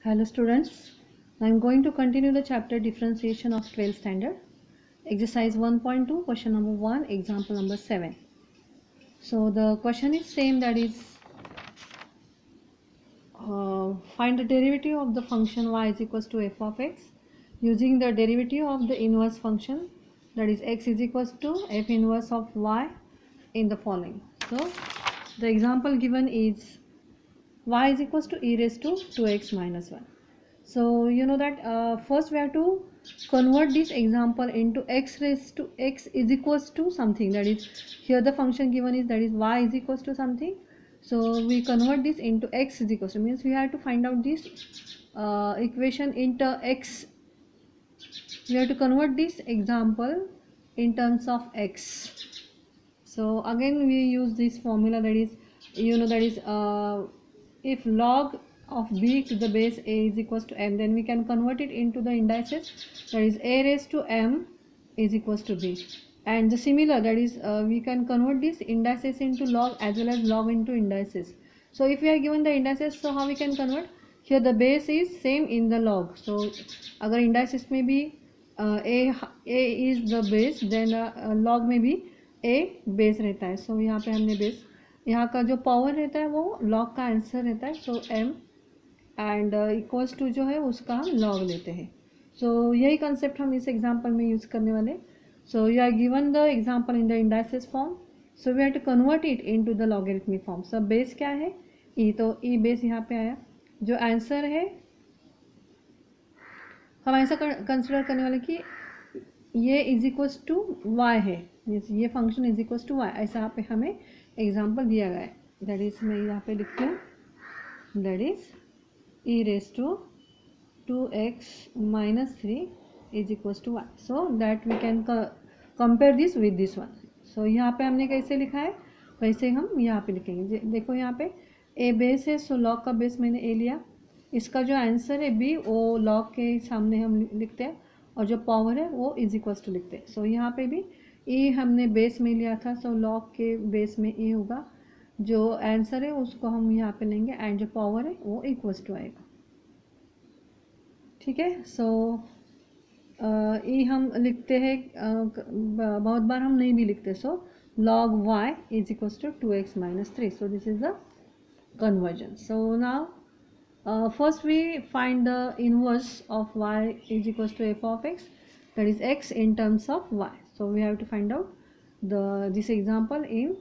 Hello students, I am going to continue the chapter differentiation of 12th standard. Exercise 1.2, question number 1, example number 7. So the question is same, that is find the derivative of the function y is equals to f of x using the derivative of the inverse function, that is x is equals to f inverse of y in the following. So the example given is y is equals to e raised to 2x minus 1. So you know that first we have to convert this example into x raised to x is equals to something, that is here the function given is that is y is equals to something. So we convert this into x is equals to, means we have to find out this equation into x. We have to convert this example in terms of x. So again we use this formula, that is that is if log of b to the base a is equals to m, then we can convert it into the indices, that is a raised to m is equals to b. And the similar, that is we can convert these indices into log as well as log into indices. So if we are given the indices, so how we can convert? Here the base is same in the log, so agar indices may be a is the base, then log में भी a base रहता है. So यहाँ पे हमने base, यहाँ का जो पावर रहता है वो log का आंसर रहता है. So m and equals to जो है उसका हम लॉग लेते हैं. सो यही कंसेप्ट हम इस एग्जांपल में यूज़ करने वाले. So you are given the example in the indices form, so we have to convert it into the logarithmic form. सब बेस क्या है? ई, तो ई बेस यहाँ पे आया. जो आंसर है हम ऐसा कंसिडर करने वाले कि ये इज इक्वल्स टू वाई है, ये function is equals to y, ऐसा यहाँ पे हमें एग्जाम्पल दिया गया है. दैट इज मैं यहाँ पे लिखती हूँ, that is e raised to 2x minus 3 is equals to y, so that we can compare this with this one. So यहाँ पे हमने कैसे लिखा है वैसे हम यहाँ पे लिखेंगे. देखो यहाँ पे a बेस है, सो log का बेस मैंने a लिया. इसका जो आंसर है b वो log के सामने हम लिखते हैं, और जो पावर है वो इज इक्वल्स टू लिखते हैं. सो यहाँ पे भी e हमने बेस में लिया था, सो log के बेस में e होगा. जो आंसर है उसको हम यहाँ पे लेंगे एंड जो पावर है वो इक्वल्स टू आएगा. ठीक है. सो ई हम लिखते हैं, बहुत बार हम नहीं भी लिखते. So log y is equals to 2x minus 3. So this is the conversion. So now first we find the inverse of y is equals to f of x, that is x in terms of y. So we have to find out this example in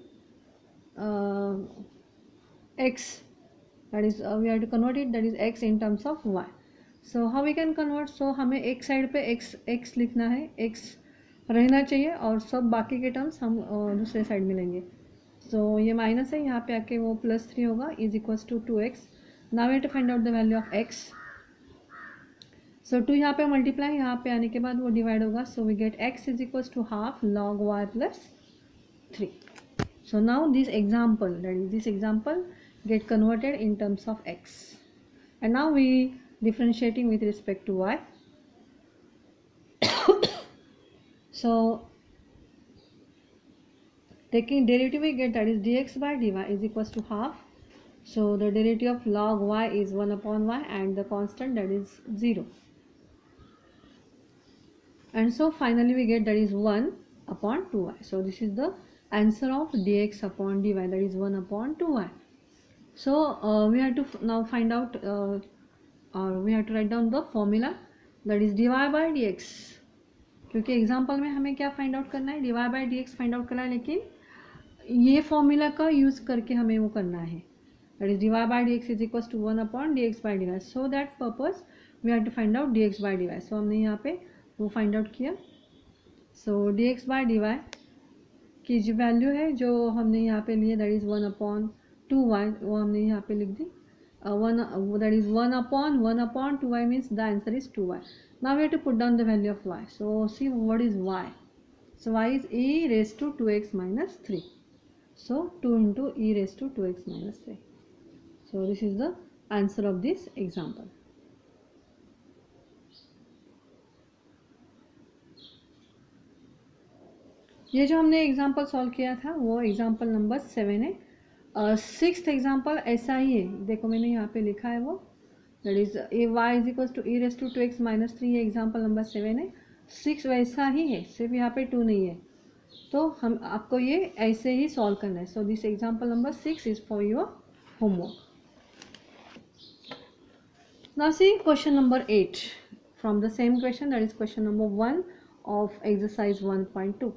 x, that is we have to convert it, that is x in terms of y. So how we can convert? So हमें एक side पे x लिखना है, x रहना चाहिए और सब बाकी के टर्म्स हम दूसरे साइड में लेंगे. सो ये माइनस है, यहाँ पे आके वो +3 होगा, is equals to 2x. Now we have to find out the value of x. So 2 यहाँ पे मल्टीप्लाई, यहाँ पे आने के बाद वो डिवाइड होगा. So we get x is equals to half log y plus 3. So now this example get converted in terms of x, and now we differentiating with respect to y. So taking derivative we get, that is dx by dy is equals to half. So the derivative of log y is 1 upon y and the constant, that is 0. And so finally we get, that is 1 upon 2y. So this is the answer of dx upon dy, that is 1 upon 2y. So we have to now find out or we have to write down the formula, that is dy by dx. क्योंकि example में हमें क्या find out करना है? dy by dx find out करना है, लेकिन ये फॉर्मूला का यूज़ करके हमें वो करना है. that is dy by dx is equals to 1 upon dx by dy. So that purpose we have to find out dx by dy. So हमने यहाँ पे वो फाइंड आउट किया. So dx by dy की जो वैल्यू है जो हमने यहाँ पे लिए, दैट इज़ 1 अपॉन 2y, वो हमने यहाँ पे लिख दी. That is 1 upon 2y means the answer is 2y. Now we have to put down the value of y. So see what is y. So y is e raised to 2x minus 3. So 2 into e raised to 2x minus 3. So this is the answer of this example. ये जो हमने example solve किया था वो example number 7 है. 6th example ऐसा ही है. देखो मैंने यहाँ पे लिखा है वो, that is a y is equal to e raise to 2x minus 3, ये एग्जाम्पल नंबर 7 है. 6 वैसा ही है, सिर्फ यहाँ पे 2 नहीं है, तो हम आपको ये ऐसे ही सॉल्व करना है. So this example number 6 is for your homework. Now see question number 8 from the same question, that is question number 1 of exercise 1.2.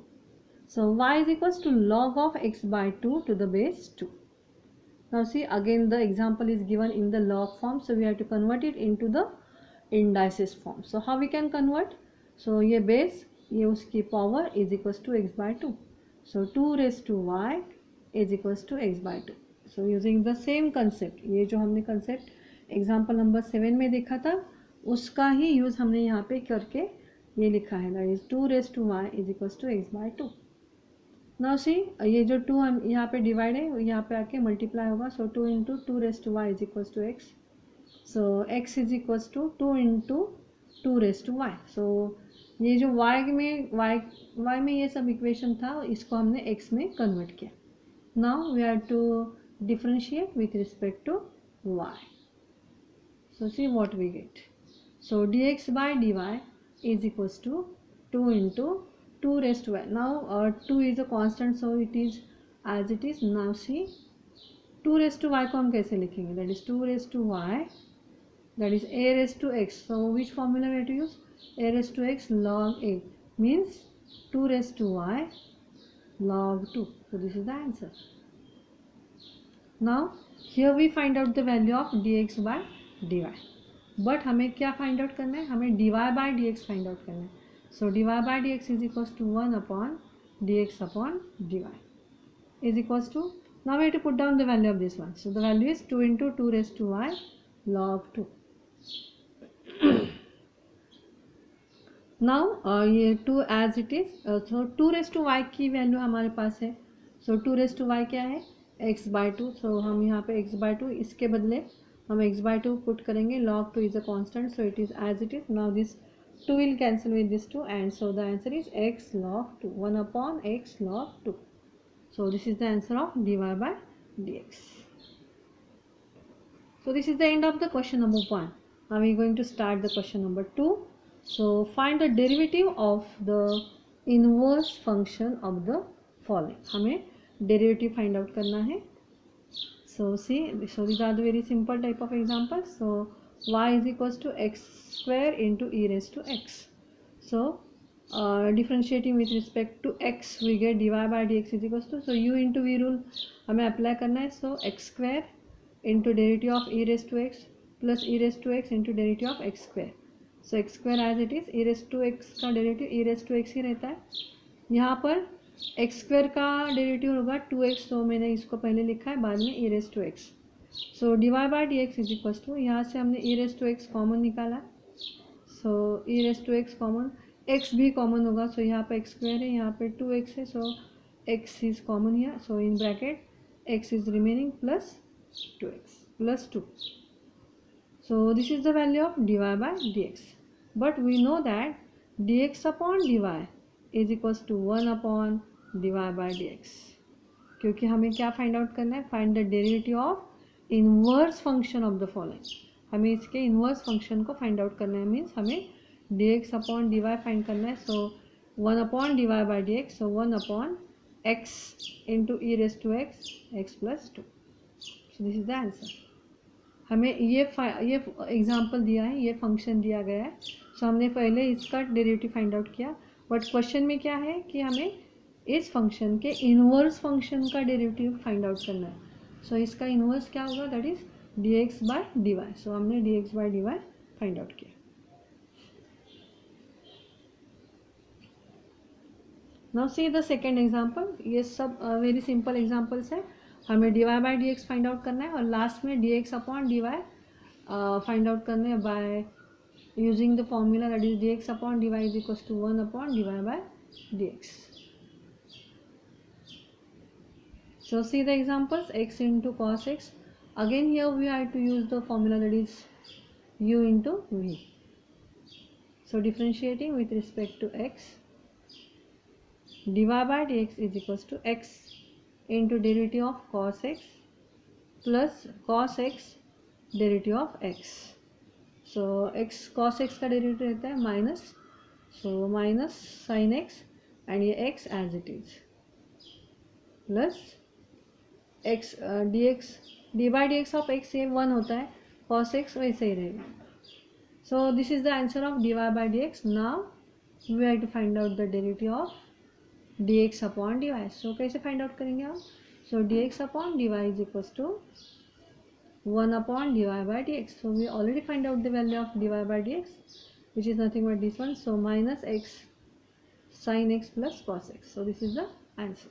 So y is equals to log of x by 2 to the base 2. Now see again the example is given in the log form, so we have to convert it into the indices form. So how we can convert? So ये base, ये उसकी power is equals to x by 2. So 2 raised to y is equals to x by 2. So using the same concept, ये जो हमने concept example number 7 में देखा था उसका ही यूज़ हमने यहाँ पे करके ये लिखा है, that is 2 raise to y is equals to x by 2. Now see ये जो 2 हम यहाँ पे डिवाइड है यहाँ पे आके मल्टीप्लाई होगा. So 2 into 2 raise to y is equals to x. So x is equals to 2 into 2 raise to y. So ये जो वाई में ये सब इक्वेशन था इसको हमने एक्स में कन्वर्ट किया. Now we have to differentiate with respect to y. So see what we get. So dx by dy is equals to 2 into 2 raised to y. Now 2 is a constant, so it is as it is. Now see 2 raised to y को हम कैसे लिखेंगे? That is 2 raised to y, that is a raised to x. So which formula we have to use? A raised to x log a means 2 raised to y log 2. So this is the answer. Now here we find out the value of dx by dy, but हमें क्या find out करना है? हमें dy by dx find out करना है. So dy by dx is equals to 1 upon dx upon dy is equals to, now we have to put down the value of this one. So the value is 2 into 2 raise to y log 2. Now ये 2 as it is. So 2 raise to y की value हमारे पास है. सो 2 raise to y क्या है? x by 2. सो हम यहाँ पे x by 2, इसके बदले हम x by 2 पुट करेंगे. log 2 is a constant, so it is as it is. Now this 2 will cancel with this 2, and so the answer is x log 2, 1 upon x log 2. So this is the answer of dy by dx. So this is the end of the question number 1. Now we are going to start the question number 2. So find the derivative of the inverse function of the following. हमें derivative find out करना है. So see, so these are the very simple type of examples. So y is equals to x square into e raised to x. So differentiating with respect to x we get dy by dx is equals to, so u into v rule हमें apply करना है. So x square into derivative of e raised to x plus e raised to x into derivative of x square. So x square as it is, e raised to x का derivative e raised to x ही रहता है. यहाँ पर x square का derivative होगा 2x, तो मैंने इसको पहले लिखा है, बाद में e raise to x. So dy by dx is equals to, यहाँ से हमने e raise to x common निकाला. So e raise to x common, x भी कॉमन होगा. सो यहाँ पे x स्क्वायर है, यहाँ पे 2x है, so x is common here. So in bracket x is remaining plus 2x plus 2. So this is the value of dy by dx. But we know that dx upon dy is equals to 1 upon dy by dx, क्योंकि हमें क्या find out करना है? Find the derivative of inverse function of the following. हमें इसके inverse function को find out करना है, मीन्स हमें dx अपॉन dy फाइंड करना है. So 1 upon dy by dx, so 1 upon x into e raise to x plus 2. So this is the answer. हमें ये एग्जाम्पल दिया है, ये फंक्शन दिया गया है. सो हमने पहले इसका डेरिवेटिव फाइंड आउट किया, बट क्वेश्चन में क्या है कि हमें इस फंक्शन के इनवर्स फंक्शन का डेरिवेटिव फाइंड आउट करना है. सो इसका इनवर्स क्या होगा? That is dx by dy. So हमने dx by dy find out किया. Now see the second example. ये सब वेरी सिंपल एग्जाम्पल्स है. हमें dy by dx find out करना है और लास्ट में dx upon dy find out करना है by using the formula, that is dx upon dy is equals to 1 upon dy by dx. So see the examples, x into cos x. Again here we have to use the formula, that is u into v. So differentiating with respect to x, dy by dx is equals to x into derivative of cos x plus cos x derivative of x. So x cos x का derivative रहता है minus, so minus sine x and ये x as it is plus x d x d by d x of x ये 1 होता है, cos x वैसे ही रहेगा. So this is the answer of d y by d x. Now we have to find out the derivative of d x upon d y. So कैसे find out करेंगे आप? So d x upon d y is equal to 1 upon dy by dx. So we already find out the value of dy by dx, which is nothing but this one. So minus x sin x plus cos x. So this is the answer.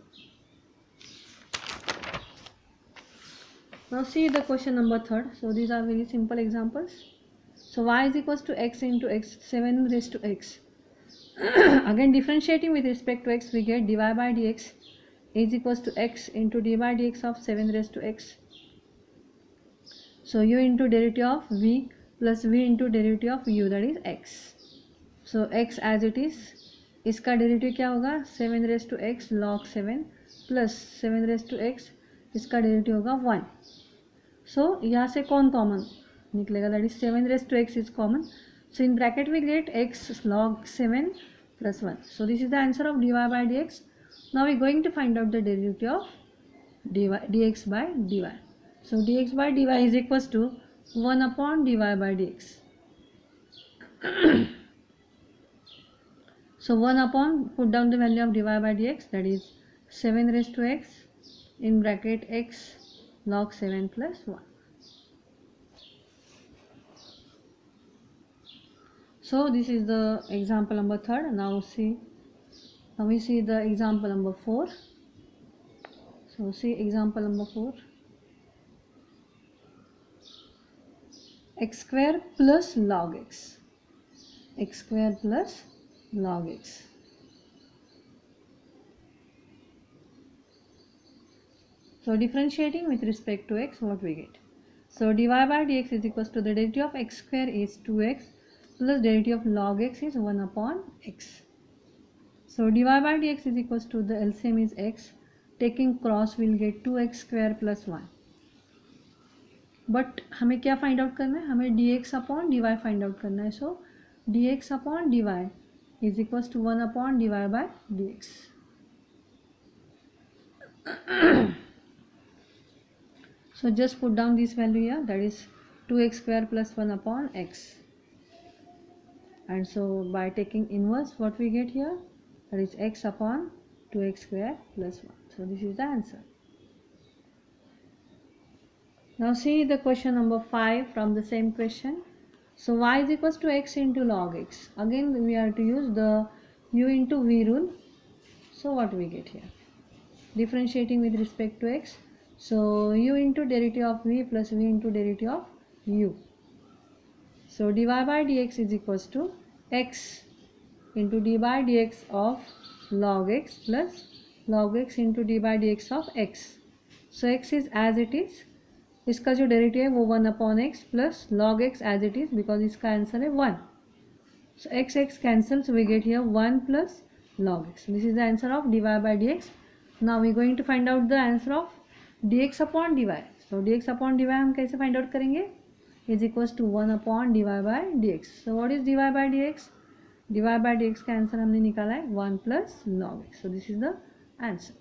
Now see the question number 3. So these are very simple examples. So y is equals to x into x, 7 raised to x. Again differentiating with respect to x, we get dy by dx is equals to x into d by dx of 7 raised to x. So u into derivative of v plus v into derivative of u, that is x. So x as it is, इसका derivative क्या होगा? 7 raised to x log 7 plus 7 raised to x, इसका derivative होगा 1. So यहाँ से कौन common निकलेगा? that is 7 raised to x is common. So in bracket we get x log 7 plus 1. So this is the answer of dy by dx. Now we are going to find out the derivative of dx by dy. So dx by dy is equals to 1 upon dy by dx. So 1 upon, put down the value of dy by dx, that is 7 raised to x in bracket x log 7 plus 1. So this is the example number 3. Now we see the example number 4. So see example number 4. X square plus log x, x square plus log x. So differentiating with respect to x, what we get? So dy by dx is equals to the derivative of x square is 2x plus derivative of log x is 1 upon x. So dy by dx is equals to the LCM is x, taking cross we'll get 2x square plus 1. But हमें क्या find out करना है? हमें d x upon d y find out करना है. So d x upon d y is equals to 1 upon d y by d x. So just put down this value here, that is 2x square plus 1 upon x. And so by taking inverse, what we get here? That is x upon 2x square plus 1. So this is the answer. Now see the question number 5 from the same question. So y is equals to x into log x. Again we are to use the u into v rule. So what we get here? Differentiating with respect to x. So u into derivative of v plus v into derivative of u. So dy by dx is equals to x into d by dx of log x plus log x into d by dx of x. So x is as it is, इसका जो derivative है वो 1 upon x plus log x as it is, because इसका आंसर है 1. So x x cancel, so we get here 1 plus log x. This is the answer of d y by d x. Now we going to find out the answer of d x upon d y. So d x upon d y हम कैसे find out करेंगे? Is equals to 1 upon d y by d x. So what is d y by d x? D y by d x का answer हमने निकाला है 1 plus log x. So this is the answer.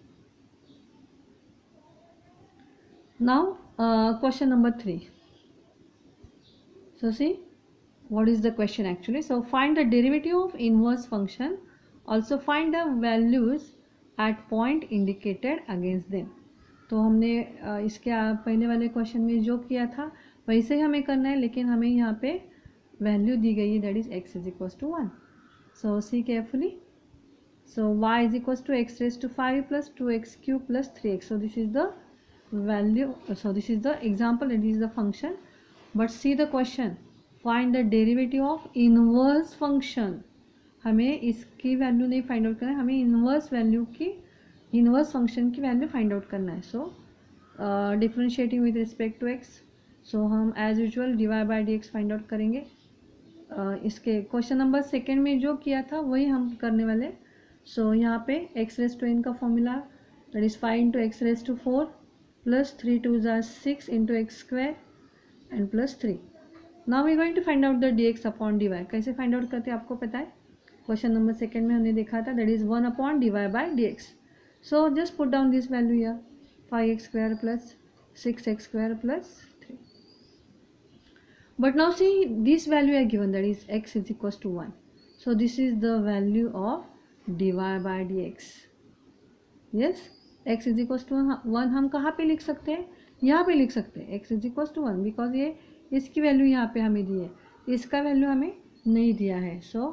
Now question number 3. So see what is the question actually. So find the derivative of inverse function, also find the values at point indicated against them. तो हमने इसके पहले वाले question में जो किया था वैसे ही हमें करना है, लेकिन हमें यहाँ पे वैल्यू दी गई है, that is x is equals to 1. So see carefully. So y is equals to x raised to 5 plus 2x cube plus 3x. So this is the value, so this is the example, it is the function. But see the question, find the derivative of inverse function. हमें इसकी value नहीं find out करना है, हमें inverse value की, inverse function की value find out करना है. So differentiating with respect to x, so हम as usual d y by d x find out करेंगे. इसके क्वेश्चन नंबर 2 में जो किया था वही हम करने वाले. सो यहाँ पे एक्स रेस टू एन का formula, that is 5 into x raise to 4 plus 3 2s are 6 into x square and plus 3. Now we going to find out the dx upon dy. कैसे फाइंड आउट करते हैं आपको पता है, question number 2 में हमने देखा था, that is 1 upon dy by dx. So just put down this value here, 5x² plus 6x² plus 3. But now see this value I given, that is x is equals to 1. So this is the value of dy by dx. Yes, x is equals to 1 हम कहाँ पे लिख सकते हैं, यहाँ पे लिख सकते हैं x is equals to 1, because ये इसकी वैल्यू यहाँ पे हमें दी है, इसका वैल्यू हमें नहीं दिया है. सो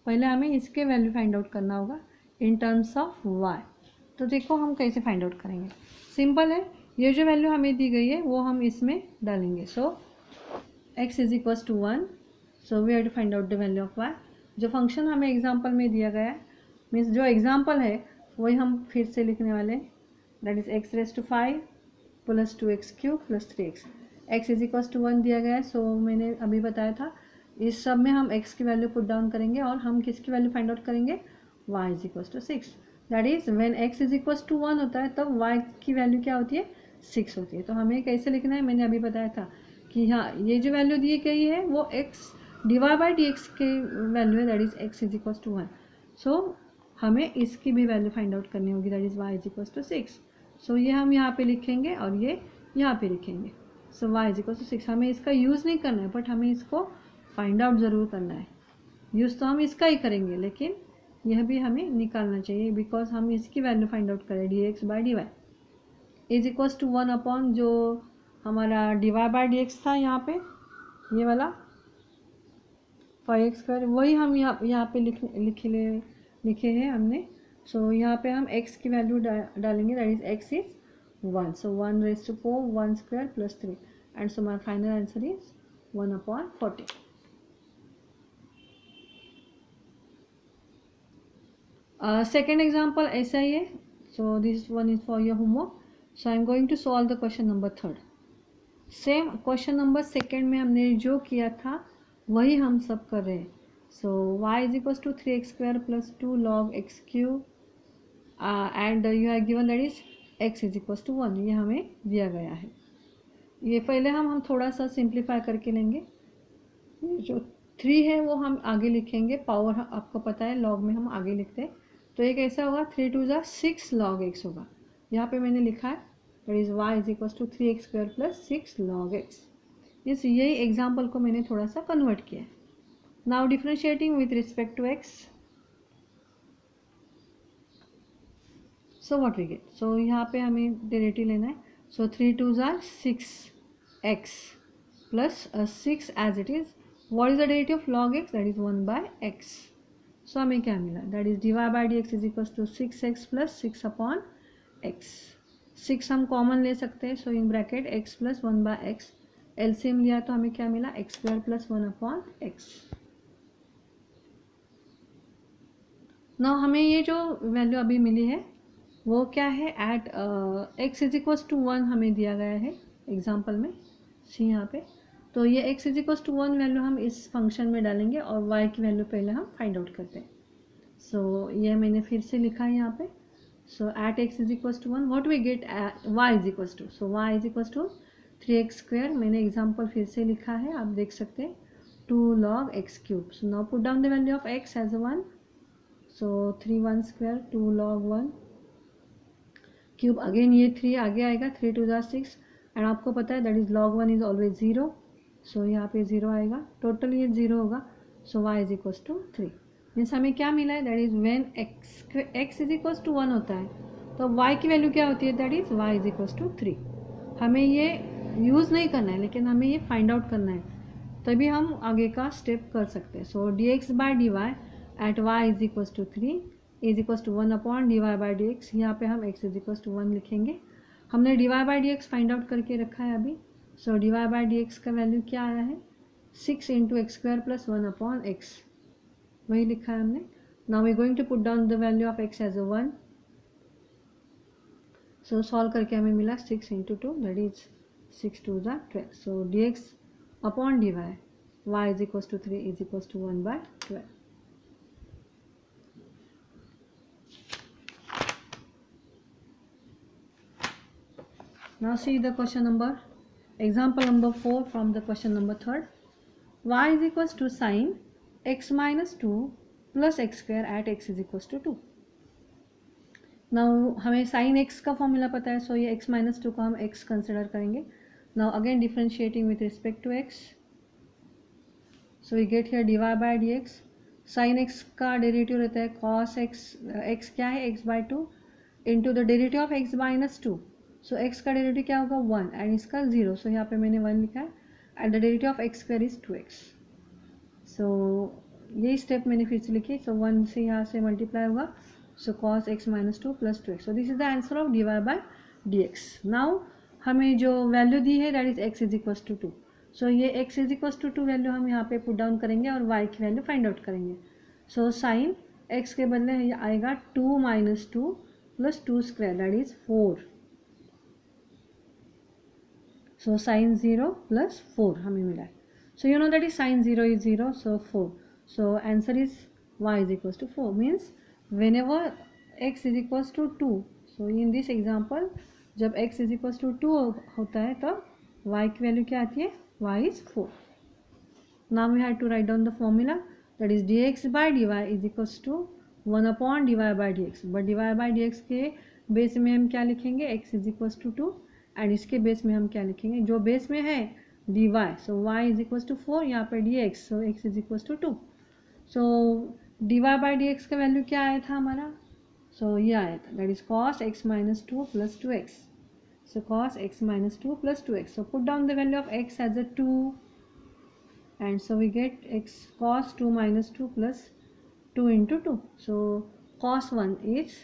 पहले हमें इसके वैल्यू फाइंड आउट करना होगा इन टर्म्स ऑफ y. तो देखो हम कैसे फाइंड आउट करेंगे, सिंपल है. ये जो वैल्यू हमें दी गई है वो हम इसमें डालेंगे. सो x is equals to 1, so we have to find out the value of y. जो फंक्शन हमें एग्जाम्पल में दिया गया है, मीन्स जो एग्जाम्पल है वही हम फिर से लिखने वाले हैं, that is x raise to 5 plus 2x³ plus 3x. x is equals to 1 दिया गया है. सो मैंने अभी बताया था इस सब में हम x की वैल्यू पुट डाउन करेंगे और हम किसकी वैल्यू फाइंड आउट करेंगे, y is equals to 6. That is when x is equals to 1 होता है तब y की वैल्यू क्या होती है, 6 होती है. तो हमें कैसे लिखना है, मैंने अभी बताया था कि हाँ ये जो वैल्यू दी गई है वो x dy बाई dx के वैल्यू है, that is x is equals to 1. So हमें इसकी भी वैल्यू फाइंड आउट करनी होगी, that is y is equals to 6. So ये हम यहाँ पे लिखेंगे और ये यहाँ पे लिखेंगे. सो y इज इक्वल्स टू 6. हमें इसका यूज़ नहीं करना है बट हमें इसको फाइंड आउट ज़रूर करना है. यूज़ तो हम इसका ही करेंगे लेकिन यह भी हमें निकालना चाहिए बिकॉज हम इसकी वैल्यू फाइंड आउट करें, dx by dy is equals to 1 upon जो हमारा dy बाई dx था यहाँ पे, ये वाला 5x², वही हम यहाँ पे लिखे हैं हमने. सो यहाँ पे हम x की वैल्यू डालेंगे, that is x is 1. So 1 raise to 4 1² plus 3 and so my final answer is 1 upon 40. Second example ऐसा ही है. So this one is for your homework. So I am going to solve the question number 3. Same question number 2 में हमने जो किया था वही हम सब कर रहे हैं. So y is equals to 3x² plus 2 log x³ and you have given that is x is equals to 1. ये हमें दिया गया है. ये पहले हम थोड़ा सा सिंप्लीफाई करके लेंगे. ये जो 3 है वो हम आगे लिखेंगे, पावर आपको पता है लॉग में हम आगे लिखते हैं. तो ये कैसा होगा, 3 2 ज़ा 6 log x होगा. यहाँ पे मैंने लिखा है that is y is equals to 3x² plus 6 log x. इस यही एग्जाम्पल को मैंने थोड़ा सा कन्वर्ट किया है. Now differentiating with respect to x, so what we get. So यहाँ पे हमें डेरिवेटिव लेना है. सो 3 2 ज़ा 6x plus 6 as it is. What is the derivative of log x, that is 1 by x. So हमें क्या मिला, that is dy by dx is equals to 6x plus 6 upon x. 6 हम कॉमन ले सकते हैं. So in bracket x plus 1 by x, LCM लिया तो हमें क्या मिला, x² plus 1 upon x. Now हमें ये जो वैल्यू अभी मिली है वो क्या है, at x is equals to 1 हमें दिया गया है एग्जाम्पल में, सी यहाँ पे. तो ये x is equals to 1 value हम इस फंक्शन में डालेंगे और y की वैल्यू पहले हम फाइंड आउट करते हैं. सो ये मैंने फिर से लिखा है यहाँ पे. So at x is equals to 1 what we get, y is equals to, so y is equals to 3x². मैंने एग्जाम्पल फिर से लिखा है, आप देख सकते हैं, 2 log x³. So now put down the value of x as 1. So 3 1² 2 log 1³ again ये 3 आगे आएगा, 3 2 ज़ा 6 एंड आपको पता है that is log 1 is always 0. So यहाँ पे 0 आएगा, टोटल ये 0 होगा. So y is equals to 3. Means हमें क्या मिला है, that is when x is equals to 1 होता है तो y की वैल्यू क्या होती है, that is y is equals to 3. हमें ये यूज़ नहीं करना है लेकिन हमें ये फाइंड आउट करना है, तभी हम आगे का स्टेप कर सकते हैं. So dx by dy at y is equals to 3 is equals to 1 upon dy by dx. यहाँ पे हम x इज इक्वल्स टू 1 लिखेंगे. हमने dy by dx find out करके रखा है अभी. सो dy बाई dx का वैल्यू क्या आया है, 6 into x² plus 1 upon x, वही लिखा है हमने. Now we going to put down the value of x as 1. So solve करके हमें मिला 6 इंटू 2 दैट इज 6 2 ज़ा 12. So dx upon dy y is equals to 3 is equals to 1 by 12. Now see the question number, example number 4 from the question number 3. y is equals to sin x minus 2 plus x square at x is equals to 2. Now हमें sin x का formula पता है, सो ये x minus 2 को हम x consider करेंगे. Now again differentiating with respect to x, so we get here dy by dx. sin x का derivative रहता है cos x, x क्या है x by 2 into the derivative of x minus 2. So x का derivative क्या होगा 1 and इसका 0, so यहाँ पे मैंने 1 लिखा है and the derivative of x square is 2x. सो यही स्टेप मैंने फिर से लिखी. सो 1 से यहाँ से मल्टीप्लाई होगा, so cos x minus 2 plus 2x. So this is the answer of dy by dx. Now हमें जो वैल्यू दी है that is x is equals to 2. So ये x is equals to 2 value हम यहाँ पे पुट डाउन करेंगे और y की वैल्यू फाइंड आउट करेंगे. सो साइन x के बदले ये आएगा 2 minus 2 plus 2 square that is 4. So sine 0 plus 4 हमें मिला है. So you know that is sine 0 is 0, so 4. So answer is y is equals to 4. Means whenever x is equals to 2, so in this example जब x is equals to 2 होता है तब y की value क्या आती है, y is 4. Now we have to write down the formula, that is dx by dy is equals to 1 upon dy by dx. but dy by dx के base में हम क्या लिखेंगे, x is equals to 2 and इसके base में हम क्या लिखेंगे, जो बेस में है dy, so y is equals to 4, यहाँ पर dx, so x is equals to 2. so dy by dx का वैल्यू क्या आया था हमारा, सो ये आया था that is cos x minus 2 plus 2x. So cos x minus 2 plus 2x. So put down the value of x as a 2 and so we get x cos 2 minus 2 plus 2 into 2. So cos 1 is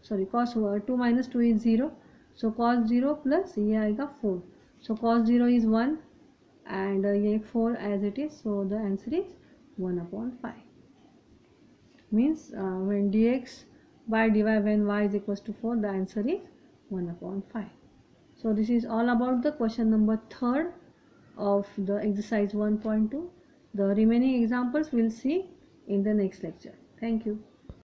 cos 2 minus 2 is 0, so cos 0 plus ये आएगा 4. सो cos 0 is 1 and ये 4 as it is, so the answer is 1 upon 5. means when dx by dy when y is equals to 4, the answer is 1 upon 5. So this is all about the question number 3rd of the exercise 1.2. The remaining examples we'll see in the next lecture. Thank you.